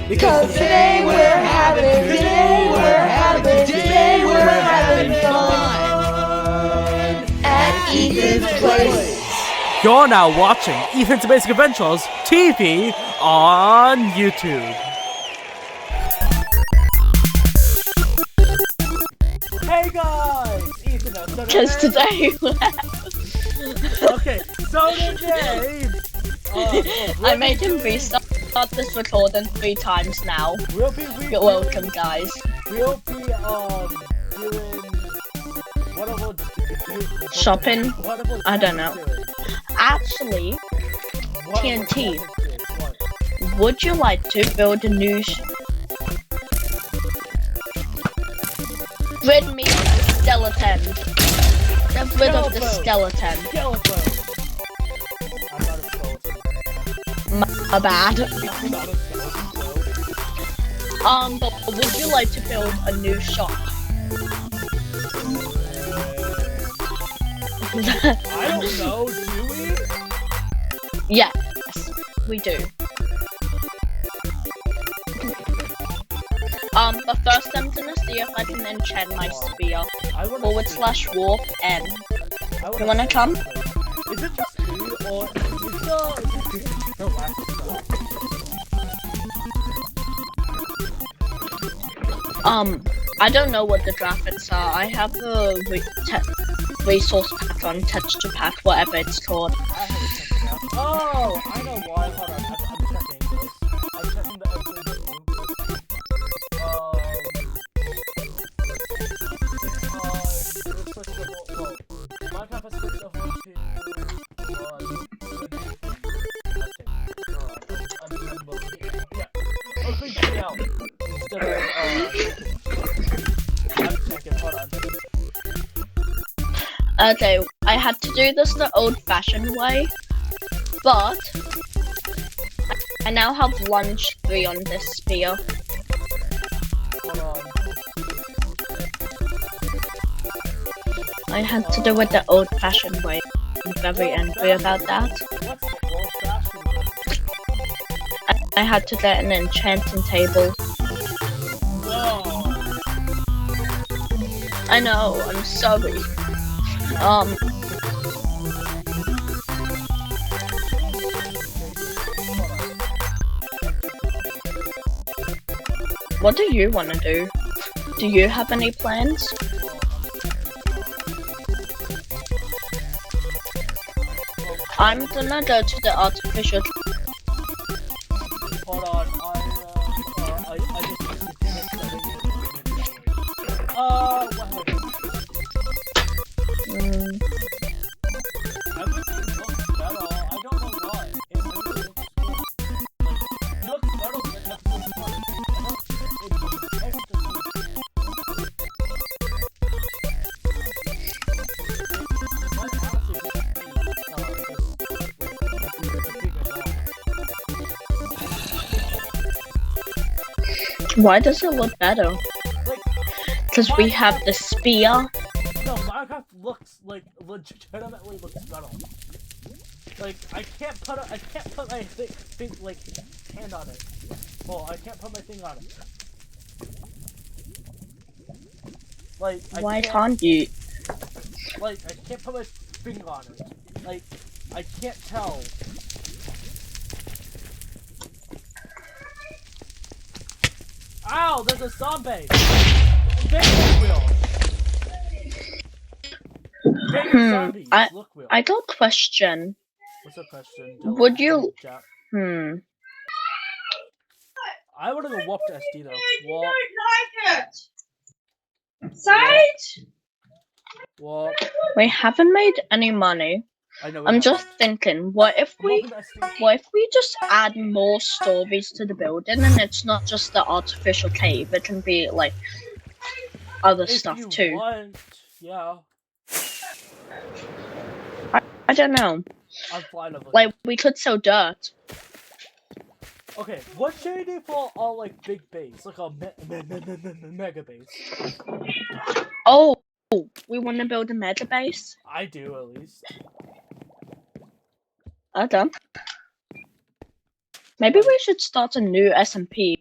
Because today we're having fun at Ethan's place. You're now watching Ethan's Amazing Adventures TV on YouTube. Hey guys, Ethan. Just today. Okay, so today. I made him restart this recording 3 times now. You're welcome, guys. We'll be doing Shopping? I don't know. Actually, TNT, would you like to build a new rid me of the skeleton. Get rid of the skeleton. I'm not a skeleton. My bad. But would you like to build a new shop? I don't know, do we? Yes, we do. But first I'm gonna see if I can enchant my spear. /warp N. You wanna come? Is it just me, or is the last I don't know what the graphics are. I have a resource pack on texture pack, whatever it's called. Oh, I know why. Hold on, I'm checking this. I'm checking the episode Minecraft has switched over to Okay, I had to do this the old-fashioned way, but I now have lunge 3 on this spear. I had to do it the old-fashioned way. I'm very angry about that. I had to get an enchanting table. I know, I'm sorry. What do you want to do? Do you have any plans? I'm gonna go to the artificial. Hold on, Everything looks better. I don't know why. Everything looks good. It looks better than episode 1. Why does it look better? Because we have the spear. No, Minecraft looks legitimately looks better. Like I can't put my thing like hand on it. Well, I can't put my thing on it. Like why can't you? Like I can't put my finger on it. Like I can't tell. Ow! There's a zombie. I got a question. What's the question? Would you? I would have go warp to SD though. Warp. Warp. We haven't made any money. I know. I'm just thinking, what if we just add more stories to the building, and it's not just the artificial cave? It can be like other stuff too. Want, yeah. I don't know. I'm fine with it. Like we could sell dirt. Okay, what should we do for our like big base, like a mega base? Oh, we want to build a mega base. I do at least. I don't. Maybe we should start a new SMP.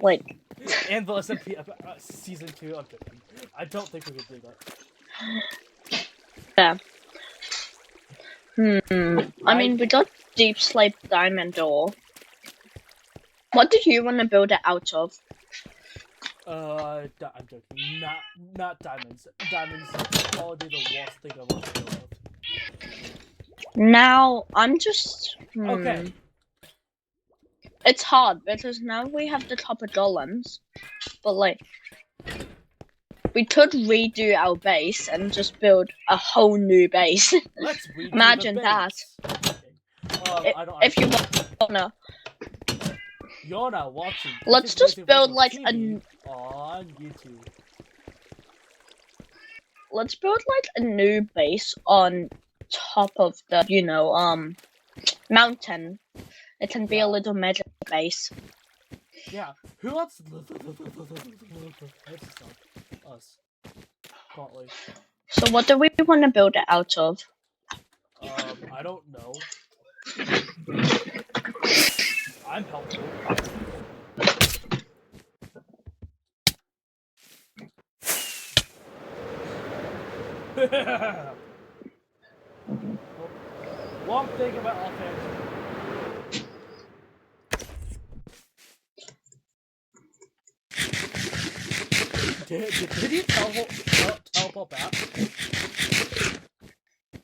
Like, Anvil SMP season 2. I'm joking. I don't think we can do that. yeah. I mean, we got Deep Slate Diamond Ore. What did you want to build it out of? I'm joking. Not diamonds. Diamonds is probably the worst thing I want to build of. Now, I'm just... Okay. It's hard, because now we have the copper golems. But, like... We could redo our base and just build a whole new base. Let's redo Imagine the that. Okay. If you wanna... You're not watching. Let's just build, like, on YouTube. Let's build, like, a new base on top of the, mountain. It can be a little mega base. Yeah. Who else? Us. Can't. So what do we want to build it out of? I don't know. I'm helpful. One thing about offense. Did you teleport back?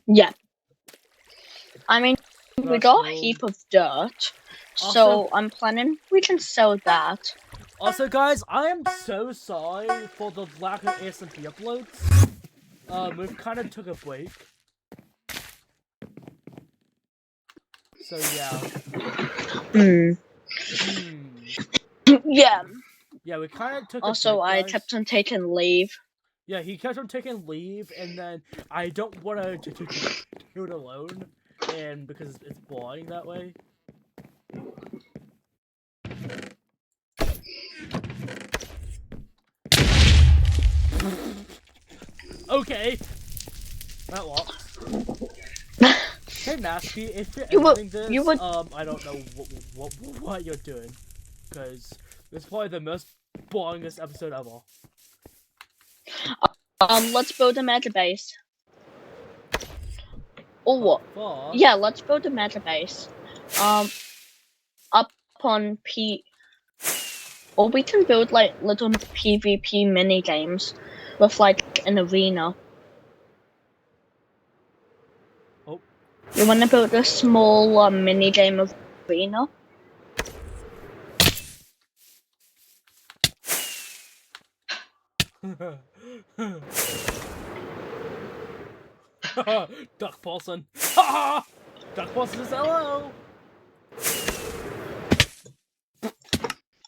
Yeah. I mean, we That's got a cool. heap of dirt, Also- so I'm planning we can sell that. Also, guys, I am so sorry for the lack of SMP uploads. We've kind of took a break. So, yeah. Yeah. Yeah, we kind of took a Also, break, I guys. kept on taking leave. Yeah, he kept on taking leave, and then I don't want to do it alone, and because it's boring that way. Okay, that works. Hey, Masky, if you're editing this, I don't know what you're doing, because it's probably the most boringest episode ever. Let's build a meta base. Or what? But... Yeah, let's build a meta base. Up on or we can build like little PvP mini games with like an arena. Oh. You want to build a small mini game of arena? Duck Paulson. Ha! Duck Paulson says hello.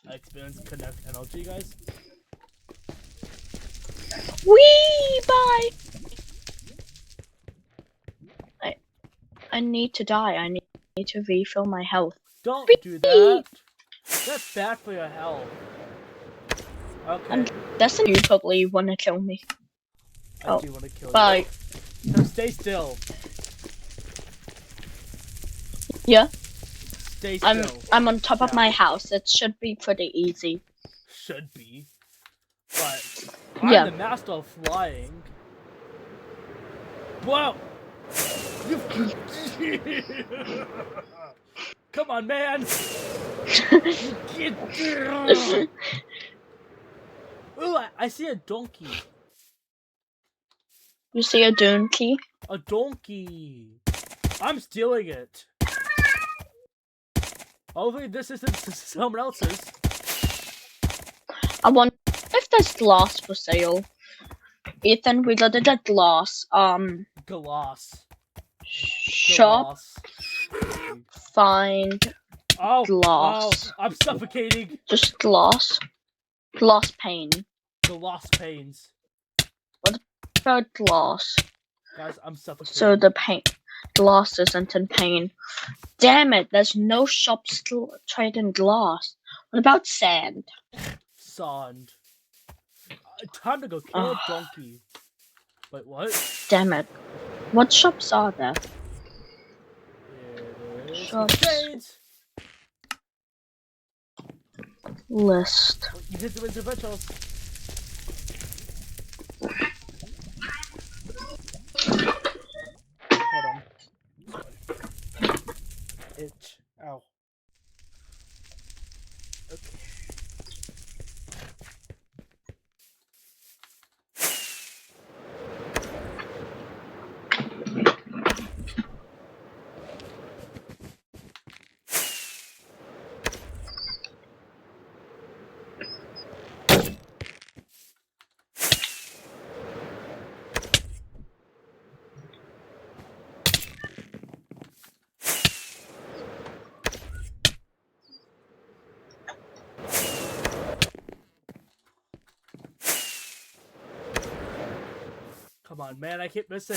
I experienced connect energy, guys. Wee! Bye! I need to die. I need to refill my health. Don't do that. That's bad for your health. Okay. That's you probably want to kill me. I do want to kill bye. you. So stay still. Yeah. Stay still. I'm on top of my house. It should be pretty easy. Should be. But I'm the master of flying. Whoa! Come on, man! Get there! Ooh, I see a donkey. You see a donkey? A donkey. I'm stealing it. Hopefully this isn't someone else's. I wonder if there's glass for sale. Ethan, we gotta get glass. Glass. Shop. Glass. Find glass. Oh, I'm suffocating. Just glass. Glass pane. Glass panes. What about glass? Guys, I'm suffocating. So the glass isn't in pain. Damn it, there's no shops trading glass. What about sand? Sand. Time to go kill a donkey. Wait, what? Damn it. What shops are there? It is Shops. trades. List. You did the individuals. Hold on. Itch. Ow. Okay. Come on, man, I keep missing.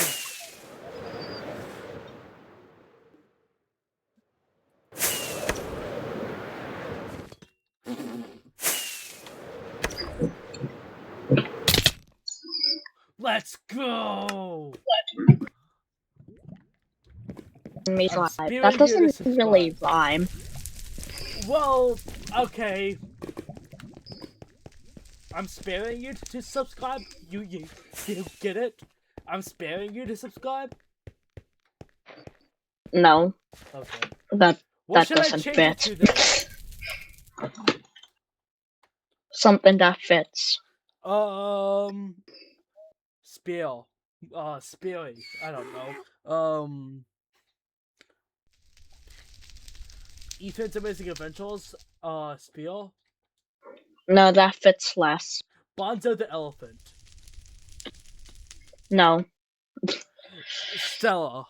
Let's go! That doesn't really rhyme. Well, okay. I'm sparing you to subscribe. You get it? I'm sparing you to subscribe. No. Okay. That What should doesn't I change fit. it to then? Something that fits. Spiel. Speary. I don't know. Ethan's Amazing Adventures. Spiel. No, that fits less. Bonzo the Elephant. No. Stella.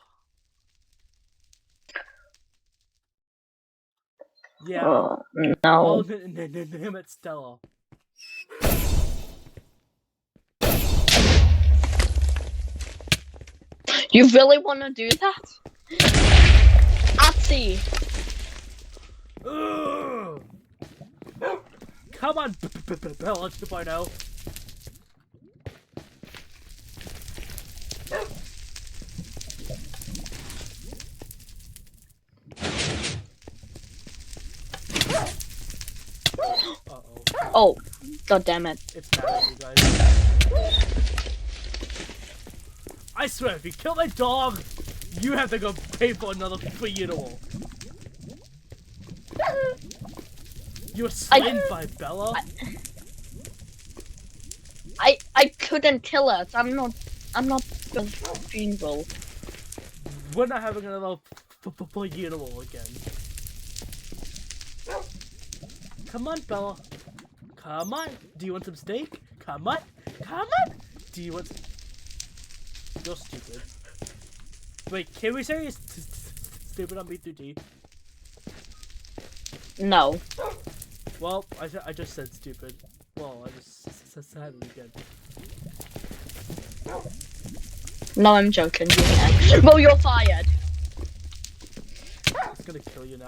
Yeah. No. Oh, name it Stella. You really want to do that? Atsy. Come on, Bella 2.0. Uh-oh. Oh, god damn it. It's mad at you guys. I swear, if you kill my dog, you have to go pay for another funeral. You were slain by Bella? I couldn't kill it. I'm not the funeral. We're not having another funeral again. Come on, Bella. Come on. Do you want some steak? Come on. Come on. Do you want some... You're stupid. Wait, can we say you're stupid on B3D? No. Well, I just said stupid. Well, I just said it again. No, I'm joking. You can't. Well, you're fired. It's gonna kill you now.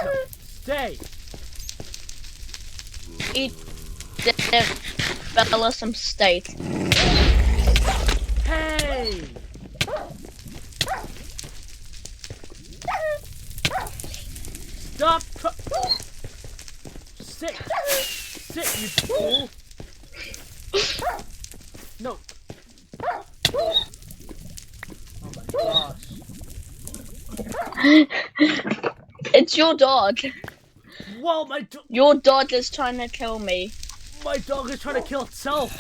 No, stay! Eat Bella some steak. Hey! Stop! Sit! Sit, you fool! No! Oh my gosh. It's your dog. Whoa, Your dog is trying to kill me. My dog is trying to kill itself!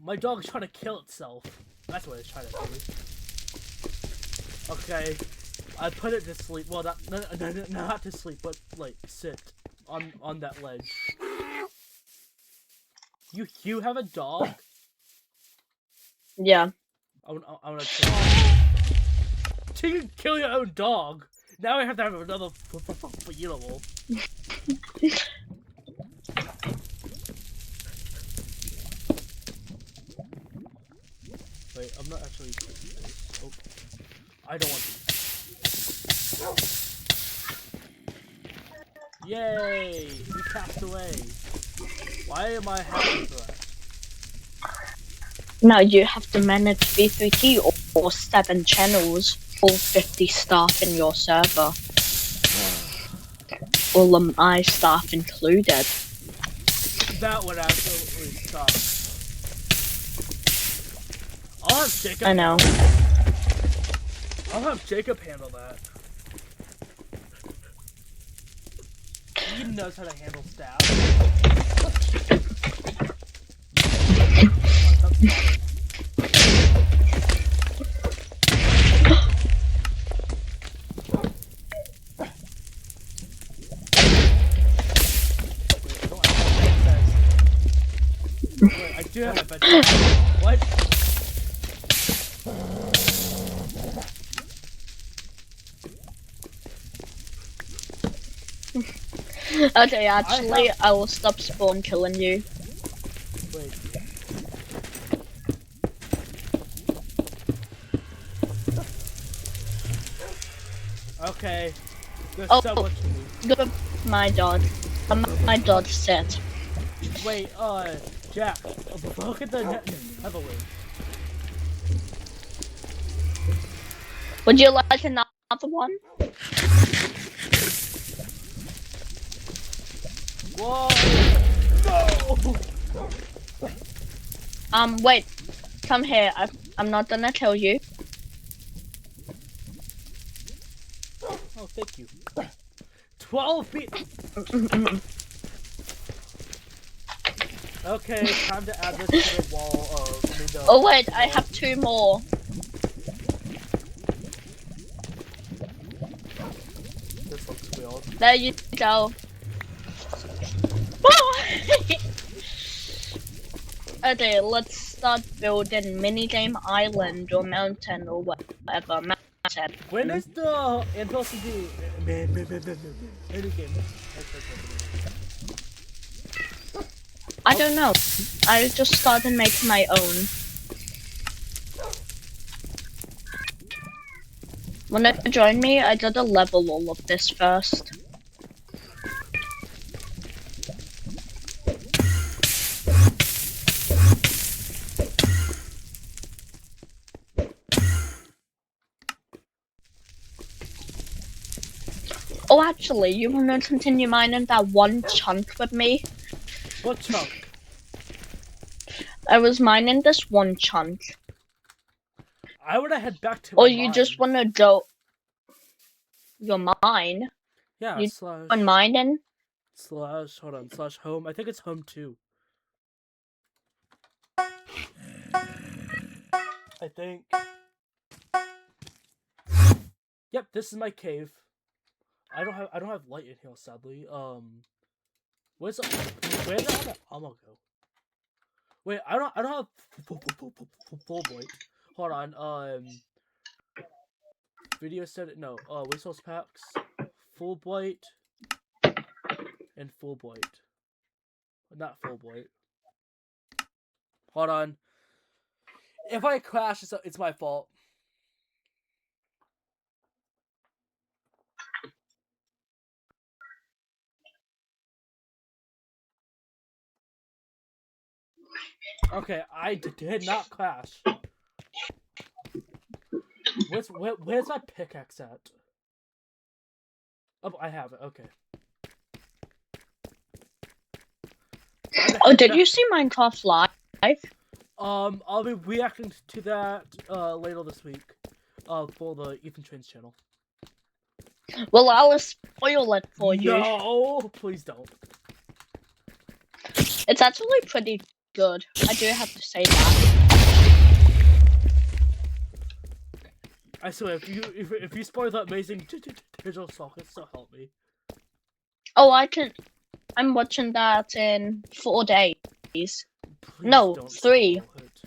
My dog's trying to kill itself. That's what it's trying to do. Okay, I put it to sleep. Well, not to sleep, but like sit on that ledge. You have a dog? Yeah. I wanna kill. So you kill your own dog. Now I have to have another funeral. Wait, I'm not actually. Oh, I don't want to. Yay! We passed away. Why am I happy for that? Now you have to manage V3T or 7 channels, all 50 staff in your server. All of my staff included. That would absolutely suck. I'll have Jacob. I know. I'll have Jacob handle that. He knows how to handle staff. Wait, I do have a bedroom. What? Okay, actually, I will stop spawn killing you. Wait. Okay. There's so much to me. Good, my dog. My dog set. Wait, Jack, look at the other way. Would you like another one? Whoa! No! Wait. Come here. I'm not gonna kill you. Oh, thank you. 12 feet! Okay, time to add this to the wall of... Oh wait, I have 2 more. This looks weird. There you go. Okay, let's start building minigame island or mountain or whatever. Mountain. When is the Anvil SMP minigame? I don't know. I just started making my own. Wanna join me? I gotta level all of this first. Oh, actually, you wanna continue mining that one chunk with me? What chunk? I was mining this one chunk. I wanna head back to Or my you mine. just wanna go... Your mine? Yeah, You slash... on mining? Slash, hold on, slash home. I think it's home too. I think. Yep, this is my cave. I don't have light in here, sadly. Where did all that ammo go? Wait, I don't have full light. Hold on, video set no, resource packs, full blight, and full blight. Not full blight. Hold on. If I crash, it's my fault. Okay, I did not crash. Where's my pickaxe at? Oh, I have it. Okay. Oh, did you see Minecraft Live? I'll be reacting to that later this week. For the Ethan Trains channel. Well, I will spoil it for you. No, please don't. It's actually pretty good. I do have to say that. I swear, if you spoil that amazing digital socket, so help me. Oh, I'm watching that in 4 days. Please No, don't 3. spoil it.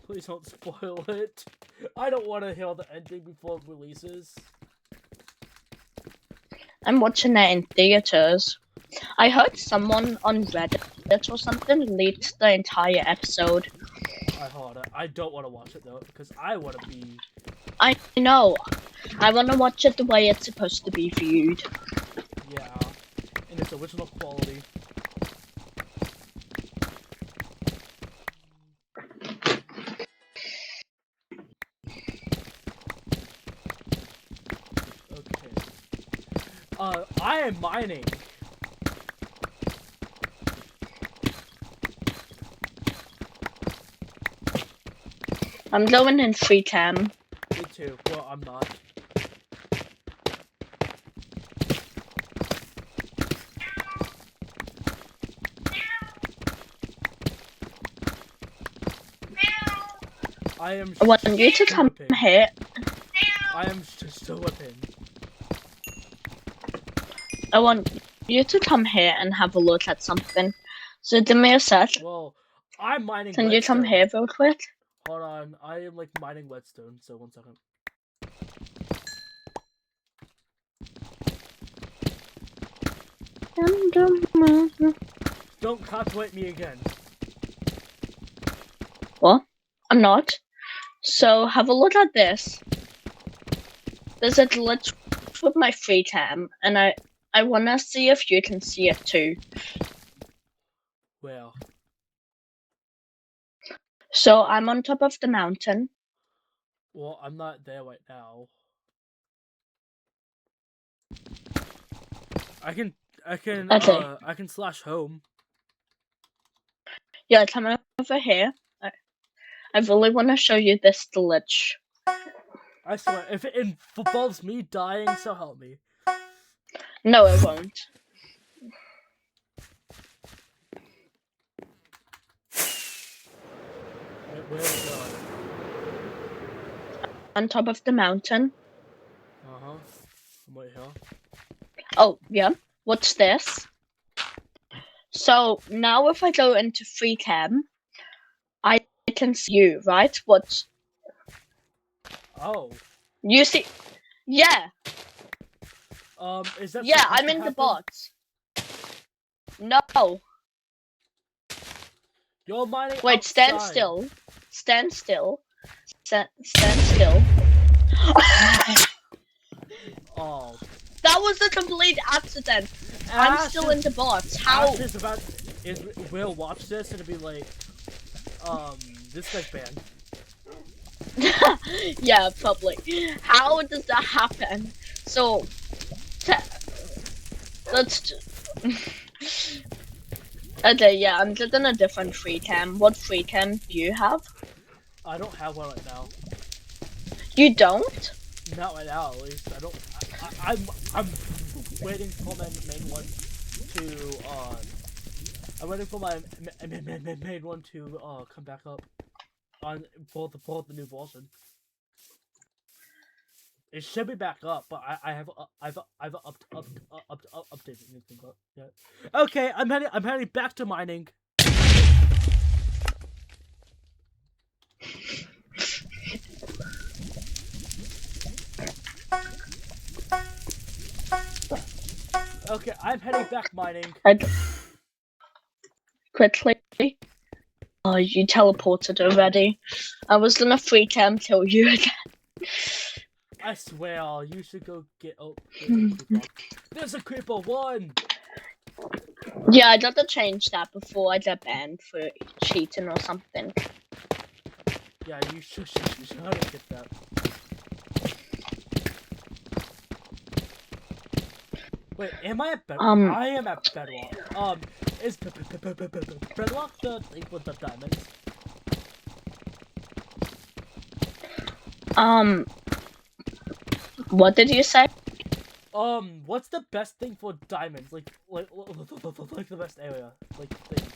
Please don't spoil it. I don't want to hear the ending before it releases. I'm watching it in theaters. I heard someone on Reddit or something leaked the entire episode. I heard it. I don't want to watch it though, because I want to be... I know. I want to watch it the way it's supposed to be viewed. Yeah. In its original quality. I am mining. I'm going in free cam. Me too. Well, I'm not. I am. I want you to come here. I am still whipping. I want you to come here and have a look at something. So give me a sec. Well, I'm mining. Can you come here real quick? Hold on, I am like mining whetstone. So 1 second. Don't copyright me again. What? I'm not. So have a look at this. There's a glitch with my free cam, and I wanna see if you can see it too. Well. So I'm on top of the mountain. Well, I'm not there right now. I can Okay. I can slash home. Yeah, come over here. I really want to show you this glitch. I swear, if it involves me dying, so help me. No, it won't. Where are we going? On top of the mountain. Uh-huh. I'm right here. Oh, yeah. What's this? So, now if I go into free cam, I can see you, right? What? Oh. You see? Yeah. Is that? Yeah, I'm in the box. No. You're mining. Wait, outside. stand still. Stand still. Stand still. Oh. That was a complete accident. I'm still in the box. How? We'll watch this and it'll be like, this guy's banned. Yeah, probably. How does that happen? So, let's. Okay, yeah, I'm just in a different free cam. What free cam do you have? I don't have one right now. You don't? Not right now, at least. I don't. I'm waiting for my main one to I'm waiting for my main one to come back up on for the new version. It should be back up, but I've updated anything yet. Okay, I'm heading back to mining. Okay, I'm heading back mining. Quickly. Oh, you teleported already. I was gonna free cam kill you again. I swear, you should go get. Oh, there's a creeper. One. Yeah, I got to change that before I get banned for cheating or something. Yeah, you should get that. Wait, am I at bedrock? I am at bedrock. Is bedrock the thing with the diamonds? What did you say? What's the best thing for diamonds? Like the best area, like thing.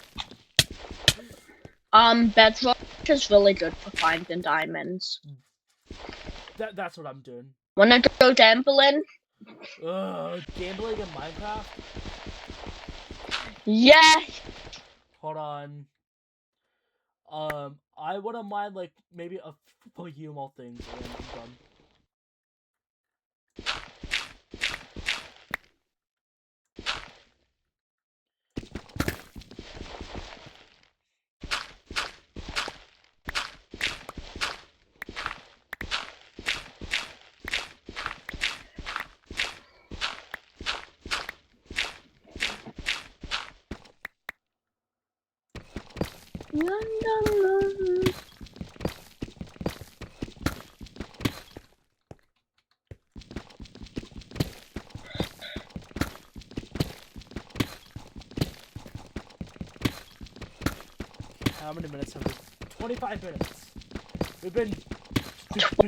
Bedrock is really good for finding diamonds. That's what I'm doing. Wanna go gambling? Gambling in Minecraft? Yeah. Hold on. I wouldn't mind like maybe a few more things and then I'm done. How many minutes have we? 25 minutes. We've been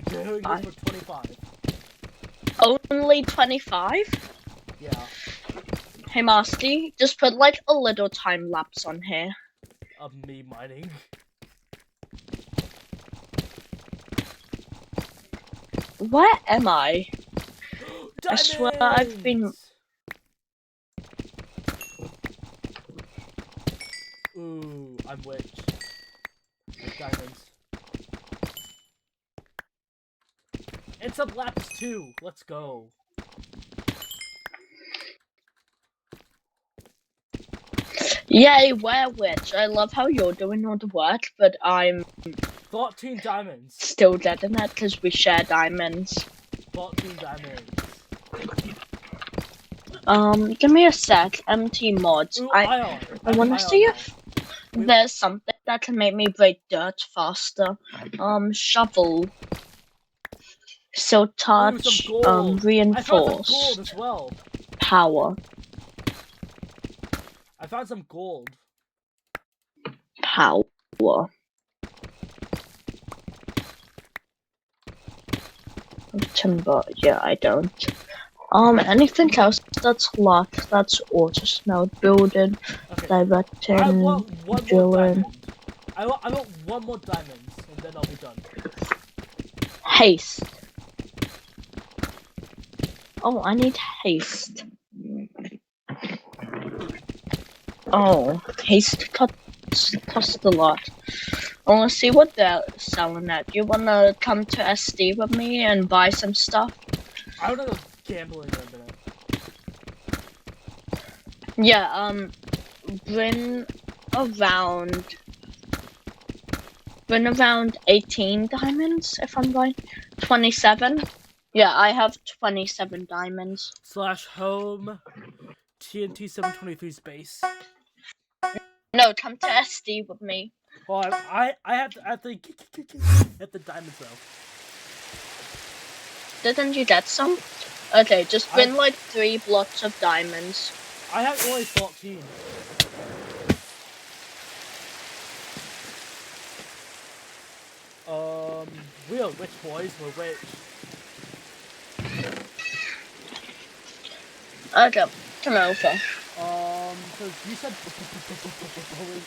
doing this for 25. Only 25? Yeah. Hey, Masky, just put like a little time lapse on here. Of me mining. Where am I? I swear I've been. Ooh, I'm witch. With diamonds. It's a lapis too. Let's go. Yay, we're witch. I love how you're doing all the work, but I'm 14 diamonds. still dead in that because we share diamonds. 14 diamonds. Give me a sec. MT mods. Ooh, I want to see if there's something that can make me break dirt faster. Shovel. Silk touch. Reinforce. I found some gold as well. Power. I found some gold. Power. Timber. Yeah, I don't. Anything else that's locked? That's auto smelt building, Okay. directing, I want one drilling. more diamond. I want one more diamond, and then I'll be done. Haste. Oh, I need haste. Oh, haste costs a lot. I wanna see what they're selling at. You wanna come to SD with me and buy some stuff? I wanna go gambling in a minute. Yeah, bring around 18 diamonds, if I'm right. 27? Yeah, I have 27 diamonds. /home TNT 723 space. No, come to SD with me. Well, I have to get the diamonds though. Didn't you get some? Okay, just bring like 3 blocks of diamonds. I have only 14. We are witch boys, we're witch. Okay, come over. So you said only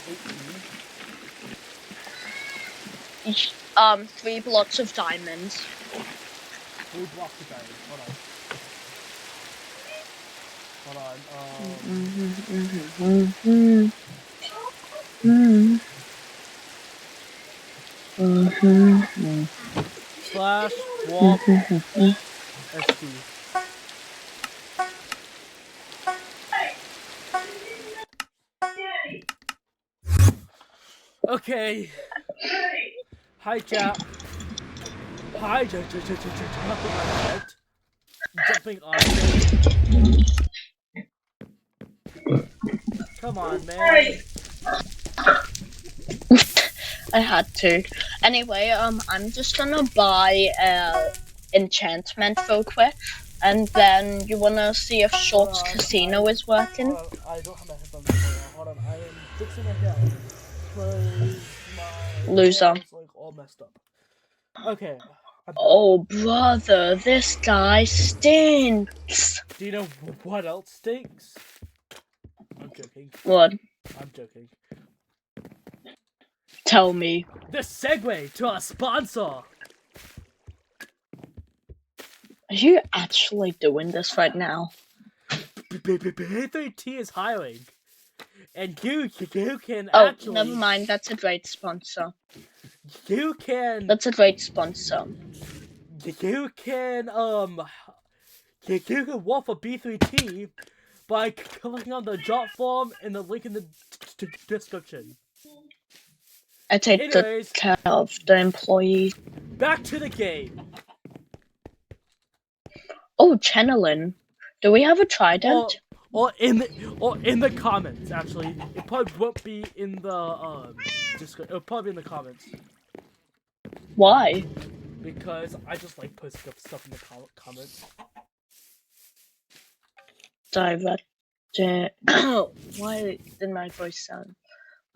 18? 3 blocks of diamonds. 3 blocks of diamonds, hold on. /Waltz SD. Okay. Hi chat. Hi JumpingJackJett. Jumping on it. Come on, man. I had to. Anyway, I'm just gonna buy enchantment real quick, and then you wanna see if Short's casino is working? I don't have my headphones on. Hold on, I am fixing my hair. Cause my Loser. hair is like all messed up. Okay. Oh brother, this guy stinks. Do you know what else stinks? I'm joking. What? I'm joking. Tell me. The segue to our sponsor. Are you actually doing this right now? B3T is hiring. And you can Oh, actually... never mind, that's a great sponsor. You can... That's a great sponsor. You can work for B3T by clicking on the job form in the link in the description. I take good care of the employees. Back to the game. Oh, channeling. Do we have a trident? Or in the comments, actually. It probably won't be in the it'll probably be in the comments. Why? Because I just like posting up stuff in the comments. Direct. Why did my voice sound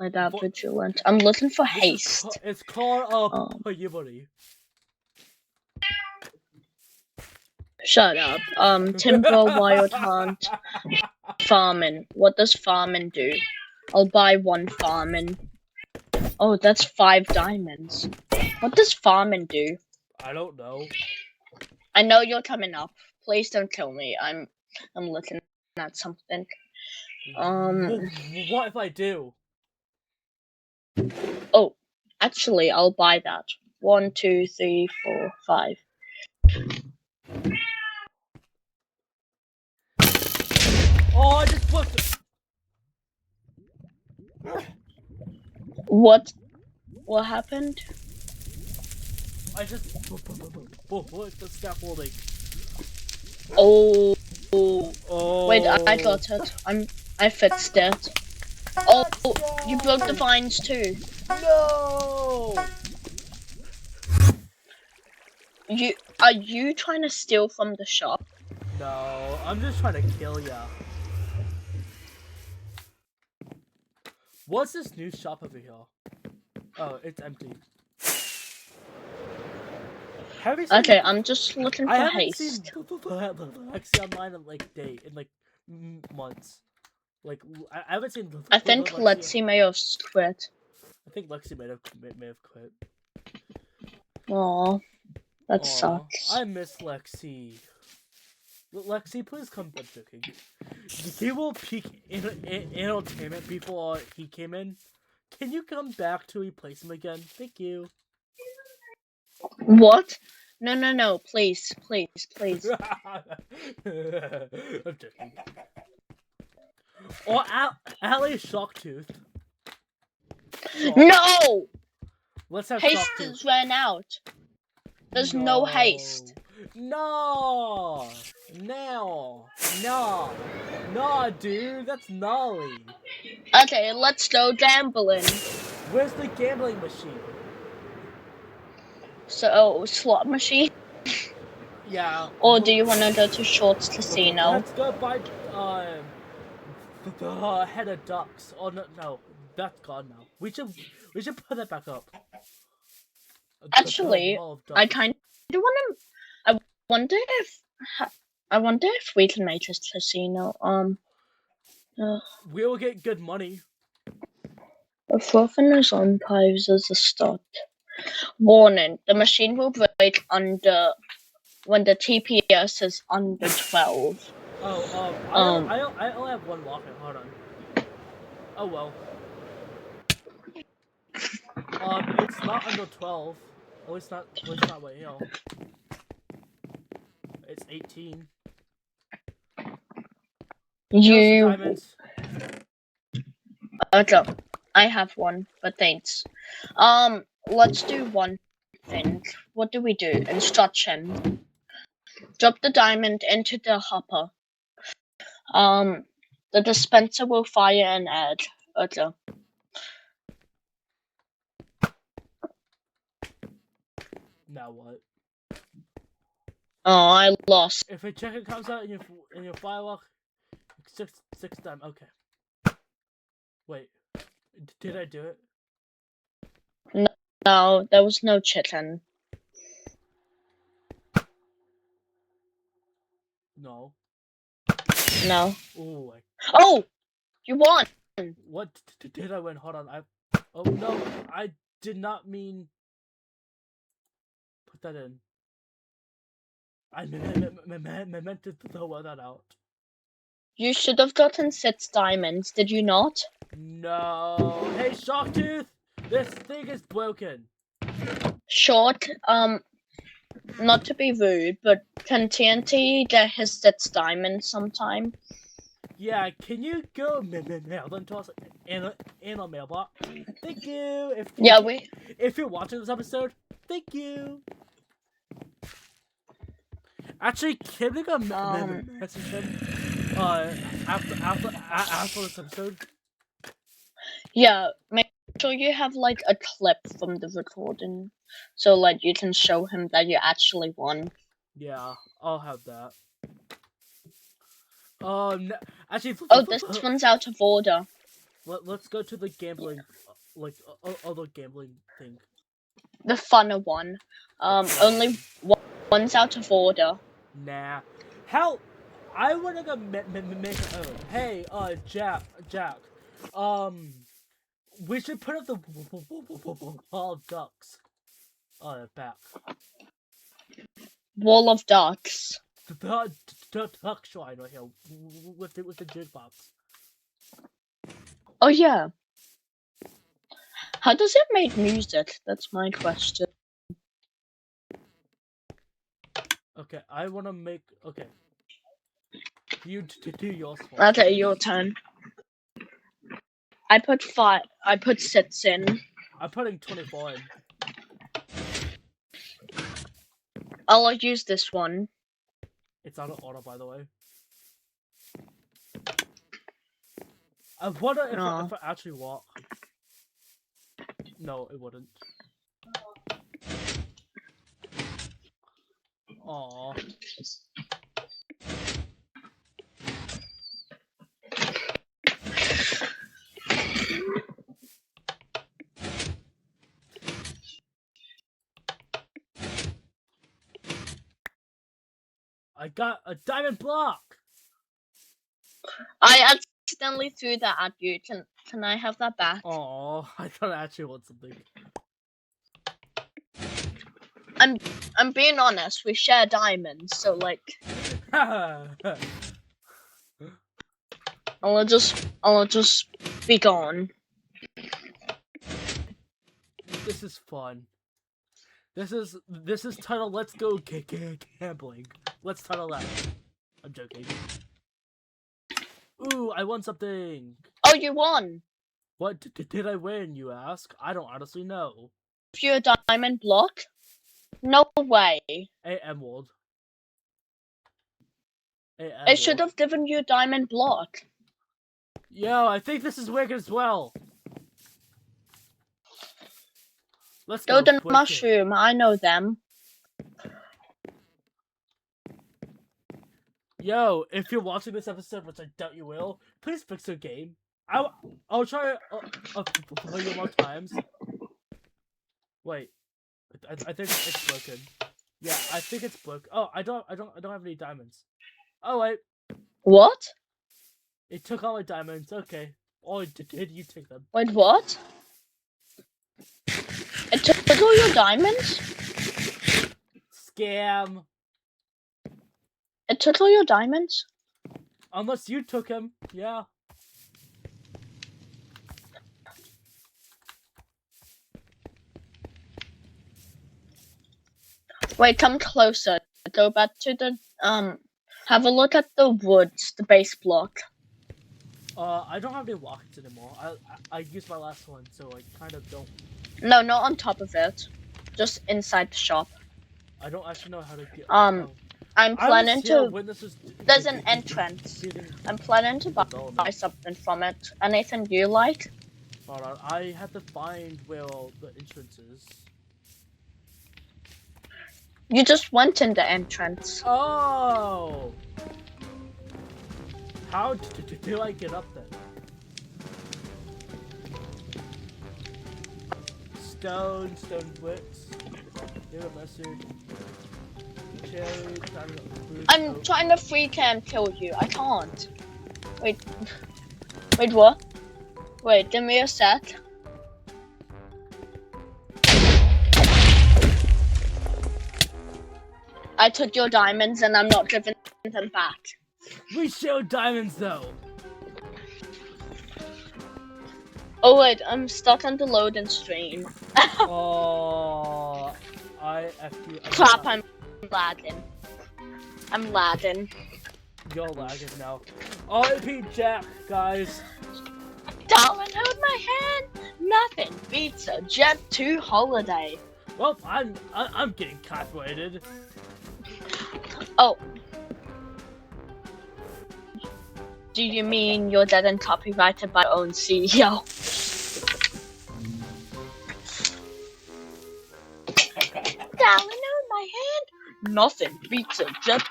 like that vigilant. I'm looking for haste. It's called Payibody. Shut up. Timber, Wild Hunt, Farming. What does Farming do? I'll buy 1 Farming. Oh, that's 5 diamonds. What does Farming do? I don't know. I know you're coming up. Please don't kill me. I'm looking at something. What if I do? Oh, actually, I'll buy that. 1, 2, 3, 4, 5. Oh, I just flipped. What happened? I just what the scaffolding? Oh. Oh. Wait, I got it. I fixed it. Oh, you broke the vines too. No. Are you trying to steal from the shop? No, I'm just trying to kill ya. What's this new shop over here? Oh, it's empty. Okay, I'm just looking for haste. I haven't seen Lexi online in like months. Like I haven't seen. I think Lexi may have quit. I think Lexi may have quit. Aw, that sucks. I miss Lexi. Lexi, please come back joking. He will peak in entertainment before he came in. Can you come back to replace him again? Thank you. What? No, please. I'm joking. Or Alley Shocktooth. No! Let's have haste Shocktooth. has ran out. There's no haste. No, dude, that's gnarly. Okay, let's go gambling. Where's the gambling machine? So, slot machine? Yeah. Or do you want to go to Shorts Casino? Let's go buy the head of ducks. Oh no, that's gone now. We should put that back up. Actually, I kind of want to. I wonder if we can make this casino. We will get good money. A Frothiness archives as a start. Warning: the machine will break when the TPS is under 12. I only have 1 walking. Hold on. Oh well. It's not under 12. Oh, it's not right here. It's 18. Diamonds. Okay, I have 1, but thanks. Let's do one thing. What do we do? Instruction. Drop the diamond into the hopper. The dispenser will fire an ad. Okay. Now what? Oh, I lost. If a checker comes out in your firewalk, 6 times. Okay. Wait, did I do it? No, there was no chicken. No. No. Ooh. Oh, you won. What did I win? Hold on. Oh no, I did not mean. Put that in. I meant to throw that out. You should have gotten 6 diamonds, did you not? No. Hey, Shocktooth! This thing is broken. Short, not to be rude, but can TNT get his 6 diamonds sometime? Yeah, can you go mail them to us in a mailbox? Thank you. If you're watching this episode, thank you. Actually, can we go message him after this episode? Yeah, make sure you have like a clip from the recording, so like you can show him that you actually won. Yeah, I'll have that. Actually. Oh, this one's out of order. let's go to the gambling, like other gambling thing. The funner one. Only one's out of order. Nah. Hell, I wanna go make it own. Hey, Jack. We should put up the wall of ducks. Oh, they're back. Wall of ducks. The duck shrine right here with the jukebox. Oh yeah. How does it make music? That's my question. Okay, I want to make. Okay. You do yours first. Okay, your turn. I put 5. I put 6 in. I'm putting 24 in. I'll use this one. It's out of order, by the way. I wonder if it actually work. No, it wouldn't. Aww. I got a diamond block! I accidentally threw that at you. Can I have that back? Aww, I thought I actually want something. I'm being honest, we share diamonds, so like I'll just be gone. This is fun. This is titled Let's Go Gambling. Let's title that. I'm joking. Ooh, I won something. Oh, you won. What did I win, you ask? I don't honestly know. You're a diamond block? No way. A emerald. It should have given you a diamond block. Yo, I think this is wicked as well. Let's go. Golden mushroom, I know them. Yo, if you're watching this episode, which I doubt you will, please fix your game. I'll try play you more times. Wait, I think it's broken. Yeah, I think it's broken. Oh, I don't have any diamonds. Oh wait. What? It took all my diamonds. Okay. Oh, did you take them? Wait, what? It took all your diamonds? Scam. It took all your diamonds? Unless you took him, yeah. Wait, come closer. Go back to the have a look at the woods, the base block. I don't have any rockets anymore. I used my last one, so I kind of don't. No, not on top of it. Just inside the shop. I don't actually know how to get. I'm planning to. There's an an entrance. I'm planning to buy something from it. Anything you like? Hold on, I have to find where all the entrance is. You just went in the entrance. Oh! How do I get up then? Stone bricks. Give a message. Cherry, I'm trying to freaking kill you. I can't. Wait, what? Wait, give me a sec. I took your diamonds and I'm not giving them back. We showed diamonds though. Oh wait, I'm stuck on the loading screen. Oh, I FQ. Crap, I'm lagging. I'm lagging. You're lagging now. R.I.P. Jack, guys. Darling, hold my hand. Nothing beats a Jet 2 holiday. Well, I'm getting copyrighted. Oh. Do you mean you're dead and copyrighted by your own CEO? Darling, hold my hand. Nothing beats a Jet.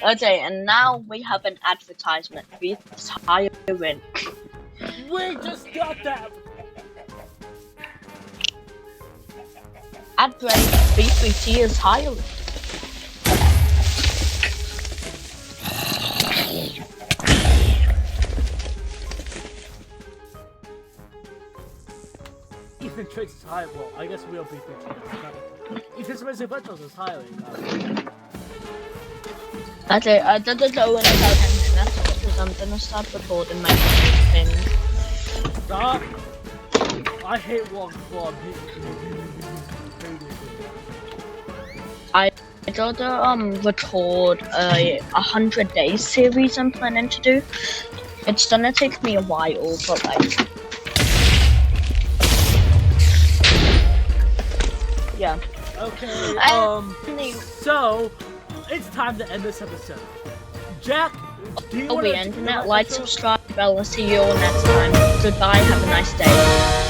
Okay, and now we have an advertisement. Vivace hiring. We just got that. At rate, B3T is higher. Ethan Trace is high. Well, I guess real B3T. Ethan's Amazing Adventures is highly. That's it. I didn't know when I got 10 minutes because I'm gonna start recording my thing. Stop! I hate one club. I gotta record a 100 days series I'm planning to do. It's gonna take me a while, but like, yeah. Okay. So it's time to end this episode. Jack, do you want to ending it? Like, subscribe, bell, and see you all next time. Goodbye. Have a nice day.